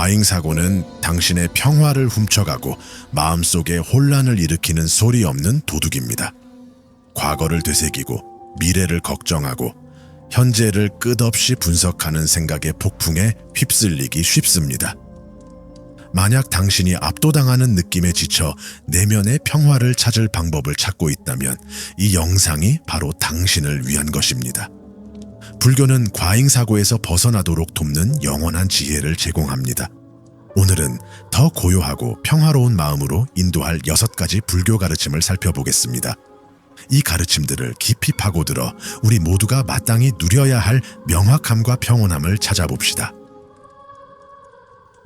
과잉 사고는 당신의 평화를 훔쳐가고 마음속에 혼란을 일으키는 소리 없는 도둑입니다. 과거를 되새기고 미래를 걱정하고 현재를 끝없이 분석하는 생각의 폭풍에 휩쓸리기 쉽습니다. 만약 당신이 압도당하는 느낌에 지쳐 내면의 평화를 찾을 방법을 찾고 있다면 이 영상이 바로 당신을 위한 것입니다. 불교는 과잉 사고에서 벗어나도록 돕는 영원한 지혜를 제공합니다. 오늘은 더 고요하고 평화로운 마음으로 인도할 6가지 불교 가르침을 살펴보겠습니다. 이 가르침들을 깊이 파고들어 우리 모두가 마땅히 누려야 할 명확함과 평온함을 찾아봅시다.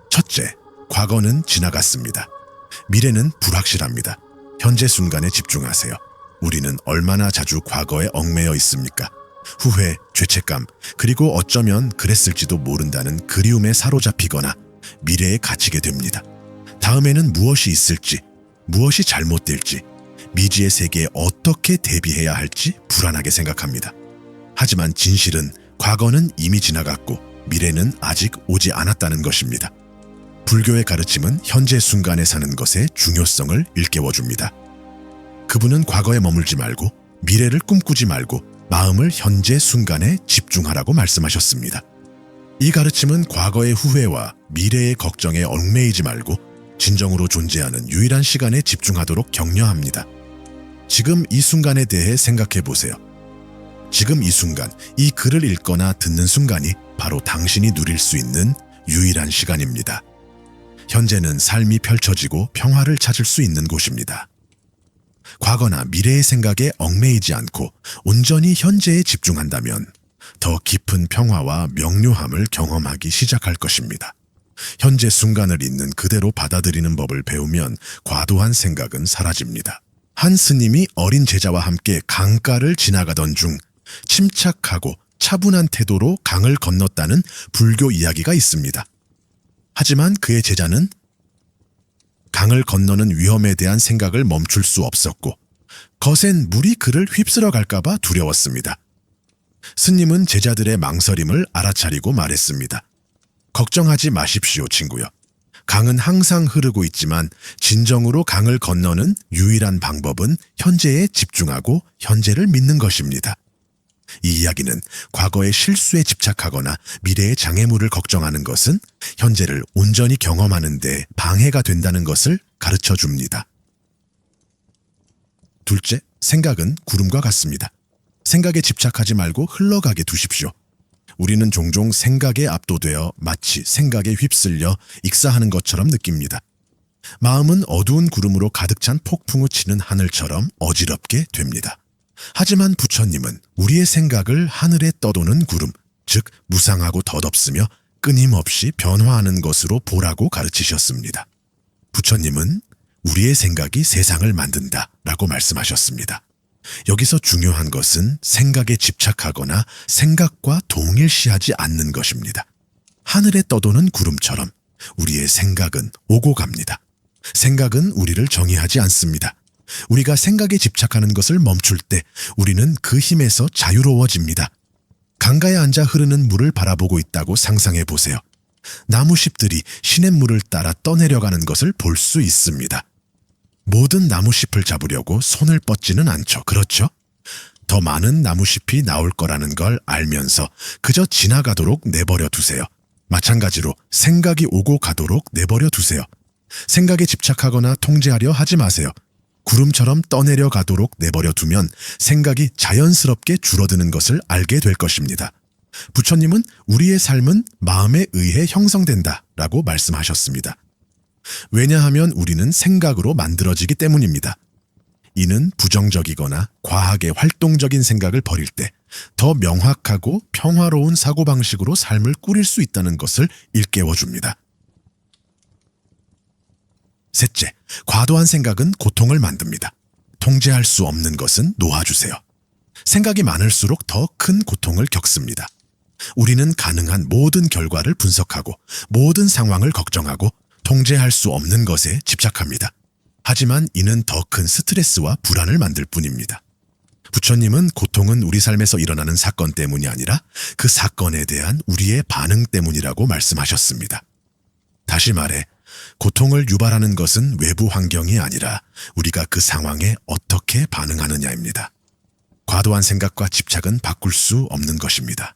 첫째, 과거는 지나갔습니다. 미래는 불확실합니다. 현재 순간에 집중하세요. 우리는 얼마나 자주 과거에 얽매여 있습니까? 후회, 죄책감, 그리고 어쩌면 그랬을지도 모른다는 그리움에 사로잡히거나 미래에 갇히게 됩니다. 다음에는 무엇이 있을지, 무엇이 잘못될지, 미지의 세계에 어떻게 대비해야 할지 불안하게 생각합니다. 하지만 진실은 과거는 이미 지나갔고 미래는 아직 오지 않았다는 것입니다. 불교의 가르침은 현재 순간에 사는 것의 중요성을 일깨워줍니다. 그분은 과거에 머물지 말고 미래를 꿈꾸지 말고 마음을 현재 순간에 집중하라고 말씀하셨습니다. 이 가르침은 과거의 후회와 미래의 걱정에 얽매이지 말고 진정으로 존재하는 유일한 시간에 집중하도록 격려합니다. 지금 이 순간에 대해 생각해 보세요. 지금 이 순간, 이 글을 읽거나 듣는 순간이 바로 당신이 누릴 수 있는 유일한 시간입니다. 현재는 삶이 펼쳐지고 평화를 찾을 수 있는 곳입니다. 과거나 미래의 생각에 얽매이지 않고 온전히 현재에 집중한다면 더 깊은 평화와 명료함을 경험하기 시작할 것입니다. 현재 순간을 있는 그대로 받아들이는 법을 배우면 과도한 생각은 사라집니다. 한 스님이 어린 제자와 함께 강가를 지나가던 중 침착하고 차분한 태도로 강을 건넜다는 불교 이야기가 있습니다. 하지만 그의 제자는 강을 건너는 위험에 대한 생각을 멈출 수 없었고 거센 물이 그를 휩쓸어 갈까봐 두려웠습니다. 스님은 제자들의 망설임을 알아차리고 말했습니다. 걱정하지 마십시오, 친구요. 강은 항상 흐르고 있지만 진정으로 강을 건너는 유일한 방법은 현재에 집중하고 현재를 믿는 것입니다. 이 이야기는 과거의 실수에 집착하거나 미래의 장애물을 걱정하는 것은 현재를 온전히 경험하는 데 방해가 된다는 것을 가르쳐 줍니다. 둘째, 생각은 구름과 같습니다. 생각에 집착하지 말고 흘러가게 두십시오. 우리는 종종 생각에 압도되어 마치 생각에 휩쓸려 익사하는 것처럼 느낍니다. 마음은 어두운 구름으로 가득 찬 폭풍우 치는 하늘처럼 어지럽게 됩니다. 하지만 부처님은 우리의 생각을 하늘에 떠도는 구름, 즉 무상하고 덧없으며 끊임없이 변화하는 것으로 보라고 가르치셨습니다. 부처님은 우리의 생각이 세상을 만든다 라고 말씀하셨습니다. 여기서 중요한 것은 생각에 집착하거나 생각과 동일시하지 않는 것입니다. 하늘에 떠도는 구름처럼 우리의 생각은 오고 갑니다. 생각은 우리를 정의하지 않습니다. 우리가 생각에 집착하는 것을 멈출 때 우리는 그 힘에서 자유로워집니다. 강가에 앉아 흐르는 물을 바라보고 있다고 상상해 보세요. 나무잎들이 시냇물을 따라 떠내려가는 것을 볼 수 있습니다. 모든 나무잎을 잡으려고 손을 뻗지는 않죠. 그렇죠? 더 많은 나무잎이 나올 거라는 걸 알면서 그저 지나가도록 내버려 두세요. 마찬가지로 생각이 오고 가도록 내버려 두세요. 생각에 집착하거나 통제하려 하지 마세요. 구름처럼 떠내려 가도록 내버려 두면 생각이 자연스럽게 줄어드는 것을 알게 될 것입니다. 부처님은 우리의 삶은 마음에 의해 형성된다 라고 말씀하셨습니다. 왜냐하면 우리는 생각으로 만들어지기 때문입니다. 이는 부정적이거나 과하게 활동적인 생각을 버릴 때 더 명확하고 평화로운 사고방식으로 삶을 꾸릴 수 있다는 것을 일깨워줍니다. 셋째, 과도한 생각은 고통을 만듭니다. 통제할 수 없는 것은 놓아주세요. 생각이 많을수록 더 큰 고통을 겪습니다. 우리는 가능한 모든 결과를 분석하고 모든 상황을 걱정하고 통제할 수 없는 것에 집착합니다. 하지만 이는 더 큰 스트레스와 불안을 만들 뿐입니다. 부처님은 고통은 우리 삶에서 일어나는 사건 때문이 아니라 그 사건에 대한 우리의 반응 때문이라고 말씀하셨습니다. 다시 말해, 고통을 유발하는 것은 외부 환경이 아니라 우리가 그 상황에 어떻게 반응하느냐입니다. 과도한 생각과 집착은 바꿀 수 없는 것입니다.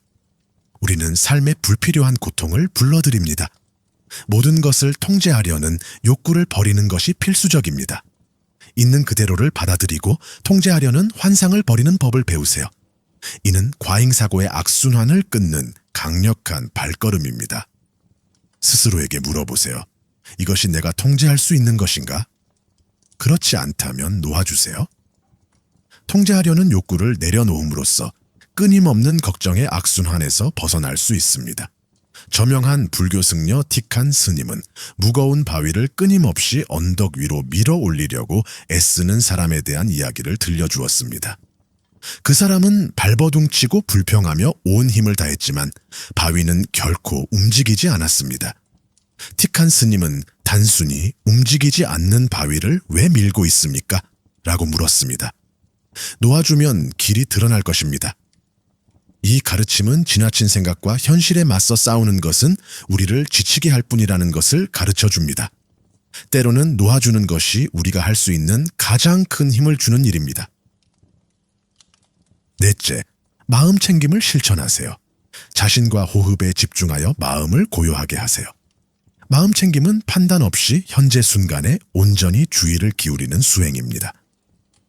우리는 삶의 불필요한 고통을 불러들입니다. 모든 것을 통제하려는 욕구를 버리는 것이 필수적입니다. 있는 그대로를 받아들이고 통제하려는 환상을 버리는 법을 배우세요. 이는 과잉사고의 악순환을 끊는 강력한 발걸음입니다. 스스로에게 물어보세요. 이것이 내가 통제할 수 있는 것인가? 그렇지 않다면 놓아주세요. 통제하려는 욕구를 내려놓음으로써 끊임없는 걱정의 악순환에서 벗어날 수 있습니다. 저명한 불교 승려 티칸 스님은 무거운 바위를 끊임없이 언덕 위로 밀어 올리려고 애쓰는 사람에 대한 이야기를 들려주었습니다. 그 사람은 발버둥치고 불평하며 온 힘을 다했지만 바위는 결코 움직이지 않았습니다. 티칸 스님은 단순히 움직이지 않는 바위를 왜 밀고 있습니까? 라고 물었습니다. 놓아주면 길이 드러날 것입니다. 이 가르침은 지나친 생각과 현실에 맞서 싸우는 것은 우리를 지치게 할 뿐이라는 것을 가르쳐 줍니다. 때로는 놓아주는 것이 우리가 할 수 있는 가장 큰 힘을 주는 일입니다. 넷째, 마음 챙김을 실천하세요. 자신과 호흡에 집중하여 마음을 고요하게 하세요. 마음 챙김은 판단 없이 현재 순간에 온전히 주의를 기울이는 수행입니다.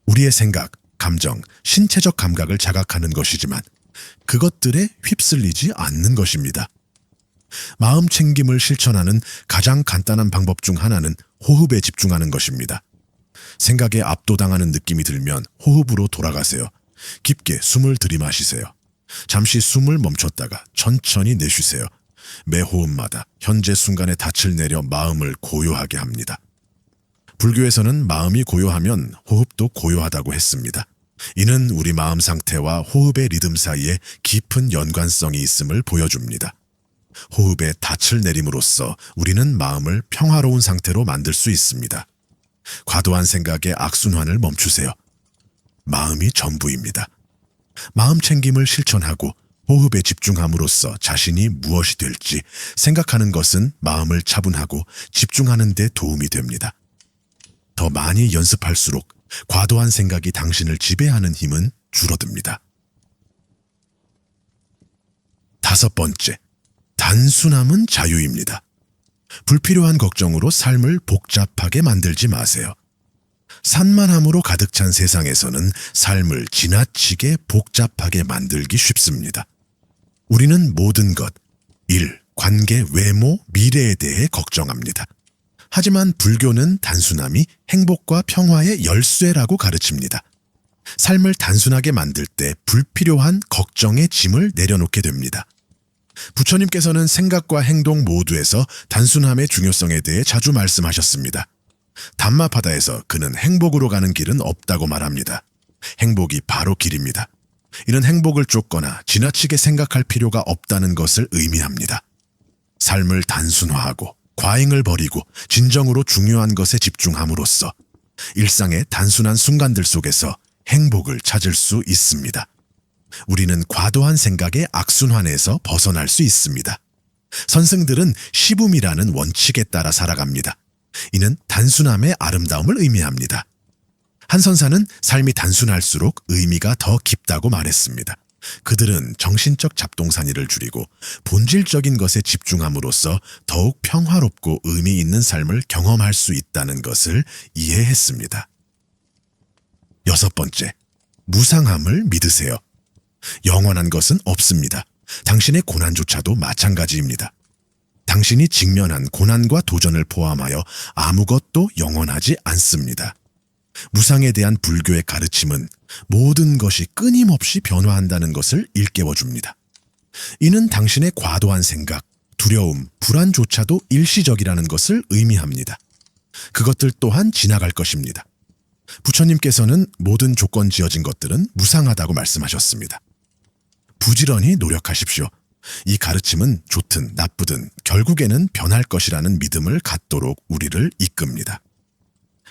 우리의 생각, 감정, 신체적 감각을 자각하는 것이지만 그것들에 휩쓸리지 않는 것입니다. 마음 챙김을 실천하는 가장 간단한 방법 중 하나는 호흡에 집중하는 것입니다. 생각에 압도당하는 느낌이 들면 호흡으로 돌아가세요. 깊게 숨을 들이마시세요. 잠시 숨을 멈췄다가 천천히 내쉬세요. 매 호흡마다 현재 순간의 닻을 내려 마음을 고요하게 합니다. 불교에서는 마음이 고요하면 호흡도 고요하다고 했습니다. 이는 우리 마음 상태와 호흡의 리듬 사이에 깊은 연관성이 있음을 보여줍니다. 호흡에 닻을 내림으로써 우리는 마음을 평화로운 상태로 만들 수 있습니다. 과도한 생각의 악순환을 멈추세요. 마음이 전부입니다. 마음 챙김을 실천하고 호흡에 집중함으로써 자신이 무엇이 될지 생각하는 것은 마음을 차분하고 집중하는 데 도움이 됩니다. 더 많이 연습할수록 과도한 생각이 당신을 지배하는 힘은 줄어듭니다. 다섯 번째, 단순함은 자유입니다. 불필요한 걱정으로 삶을 복잡하게 만들지 마세요. 산만함으로 가득 찬 세상에서는 삶을 지나치게 복잡하게 만들기 쉽습니다. 우리는 모든 것, 일, 관계, 외모, 미래에 대해 걱정합니다. 하지만 불교는 단순함이 행복과 평화의 열쇠라고 가르칩니다. 삶을 단순하게 만들 때 불필요한 걱정의 짐을 내려놓게 됩니다. 부처님께서는 생각과 행동 모두에서 단순함의 중요성에 대해 자주 말씀하셨습니다. 담마파다에서 그는 행복으로 가는 길은 없다고 말합니다. 행복이 바로 길입니다. 이는 행복을 쫓거나 지나치게 생각할 필요가 없다는 것을 의미합니다. 삶을 단순화하고 과잉을 버리고 진정으로 중요한 것에 집중함으로써 일상의 단순한 순간들 속에서 행복을 찾을 수 있습니다. 우리는 과도한 생각의 악순환에서 벗어날 수 있습니다. 선생들은 시붐이라는 원칙에 따라 살아갑니다. 이는 단순함의 아름다움을 의미합니다. 한 선사는 삶이 단순할수록 의미가 더 깊다고 말했습니다. 그들은 정신적 잡동사니를 줄이고 본질적인 것에 집중함으로써 더욱 평화롭고 의미 있는 삶을 경험할 수 있다는 것을 이해했습니다. 여섯 번째, 무상함을 믿으세요. 영원한 것은 없습니다. 당신의 고난조차도 마찬가지입니다. 당신이 직면한 고난과 도전을 포함하여 아무것도 영원하지 않습니다. 무상에 대한 불교의 가르침은 모든 것이 끊임없이 변화한다는 것을 일깨워줍니다. 이는 당신의 과도한 생각, 두려움, 불안조차도 일시적이라는 것을 의미합니다. 그것들 또한 지나갈 것입니다. 부처님께서는 모든 조건 지어진 것들은 무상하다고 말씀하셨습니다. 부지런히 노력하십시오. 이 가르침은 좋든 나쁘든 결국에는 변할 것이라는 믿음을 갖도록 우리를 이끕니다.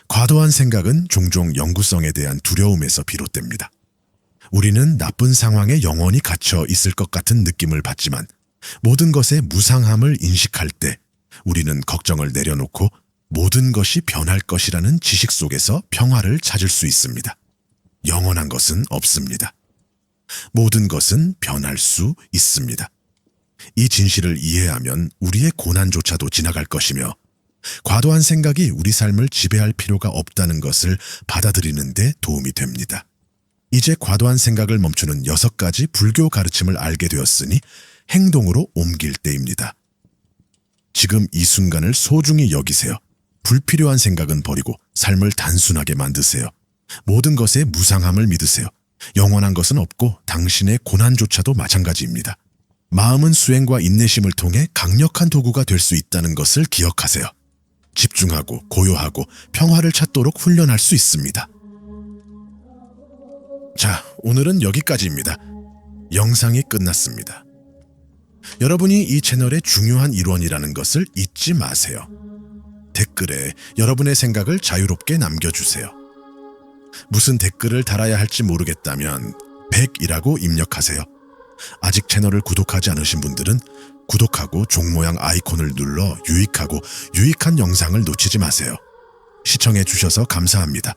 과도한 생각은 종종 영구성에 대한 두려움에서 비롯됩니다. 우리는 나쁜 상황에 영원히 갇혀 있을 것 같은 느낌을 받지만 모든 것의 무상함을 인식할 때 우리는 걱정을 내려놓고 모든 것이 변할 것이라는 지식 속에서 평화를 찾을 수 있습니다. 영원한 것은 없습니다. 모든 것은 변할 수 있습니다. 이 진실을 이해하면 우리의 고난조차도 지나갈 것이며 과도한 생각이 우리 삶을 지배할 필요가 없다는 것을 받아들이는 데 도움이 됩니다. 이제 과도한 생각을 멈추는 6가지 불교 가르침을 알게 되었으니 행동으로 옮길 때입니다. 지금 이 순간을 소중히 여기세요. 불필요한 생각은 버리고 삶을 단순하게 만드세요. 모든 것의 무상함을 믿으세요. 영원한 것은 없고 당신의 고난조차도 마찬가지입니다. 마음은 수행과 인내심을 통해 강력한 도구가 될 수 있다는 것을 기억하세요. 집중하고 고요하고 평화를 찾도록 훈련할 수 있습니다. 자, 오늘은 여기까지입니다. 영상이 끝났습니다. 여러분이 이 채널의 중요한 일원이라는 것을 잊지 마세요. 댓글에 여러분의 생각을 자유롭게 남겨주세요. 무슨 댓글을 달아야 할지 모르겠다면 100이라고 입력하세요. 아직 채널을 구독하지 않으신 분들은 구독하고 종 모양 아이콘을 눌러 유익하고 유익한 영상을 놓치지 마세요. 시청해 주셔서 감사합니다.